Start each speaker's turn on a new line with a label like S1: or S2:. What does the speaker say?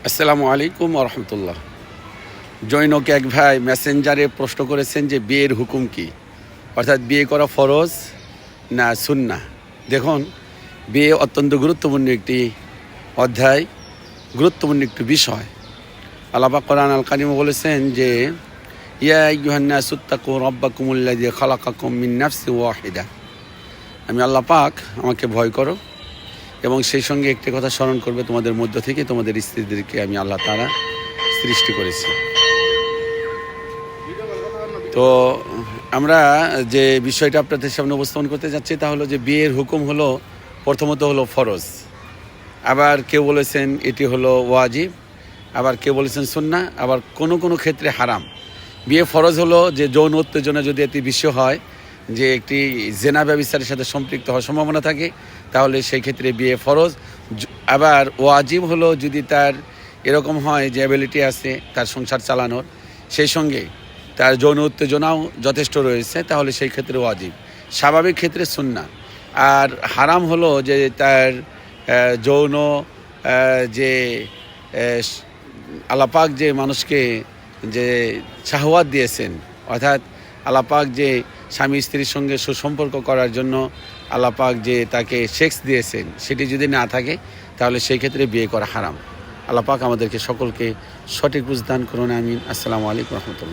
S1: আসসালামু আলাইকুম রহমতুল্লাহ। জৈনক এক ভাই মেসেঞ্জারে প্রশ্ন করেছেন যে বিয়ের হুকুম কি, অর্থাৎ বিয়ে করা ফরজ না সুন্নাহ। দেখুন, বিয়ে অত্যন্ত গুরুত্বপূর্ণ একটি অধ্যায়, গুরুত্বপূর্ণ একটি বিষয়। আল্লাহ পাক কোরআন আল কারিমে বলেছেন যে ইয়া আইয়ুহান নাসু তাকু রাব্বাকুমুল্লাযী খালাকাকুম মিন নাফসিন ওয়াহিদা। আমি আল্লাহ পাক, আমাকে ভয় করো এবং সেই সঙ্গে একটি কথা স্মরণ করবে, তোমাদের মধ্য থেকে তোমাদের স্ত্রীদেরকে আমি আল্লাহ তাআলা সৃষ্টি করেছি। তো আমরা যে বিষয়টা আপনাদের সামনে উপস্থাপন করতে যাচ্ছি তা হলো যে বিয়ের হুকুম হলো প্রথমত হলো ফরজ, আবার কেউ বলেছেন এটি হলো ওয়াজিব, আবার কেউ বলেছেন সুন্নাহ, আবার কোনো কোনো ক্ষেত্রে হারাম। বিয়ে ফরজ হলো যে যৌন উত্তেজনা যদি এটি বিশ্ব হয়, যে একটি জেনা ব্যভিচারের সাথে সম্পৃক্ত হওয়ার সম্ভাবনা থাকে, তাহলে সেই ক্ষেত্রে বিয়ে ফরজ। আবার ওয়াজিব হলো যদি তার এরকম হয় যে অ্যাবিলিটি আছে তার সংসার চালানোর, সেই সঙ্গে তার যৌন উত্তেজনাও যথেষ্ট রয়েছে, তাহলে সেই ক্ষেত্রে ওয়াজিব। স্বাভাবিক ক্ষেত্রে সুন্নাহ। আর হারাম হলো যে তার যৌন যে আল্লাহ পাক যে মানুষকে যে শাহওয়াত দিয়েছেন, অর্থাৎ আল্লাহ পাক যে স্বামী স্ত্রীর সঙ্গে সুসম্পর্ক করার জন্য আল্লাহ পাক যে তাকে সেক্স দিয়েছেন, সেটি যদি না থাকে তাহলে সেই ক্ষেত্রে বিয়ে করা হারাম। আল্লাহ পাক আমাদেরকে সকলকে সঠিক বুঝ দান করুন, আমিন। আসসালামু আলাইকুম রহমতুল্লাহ।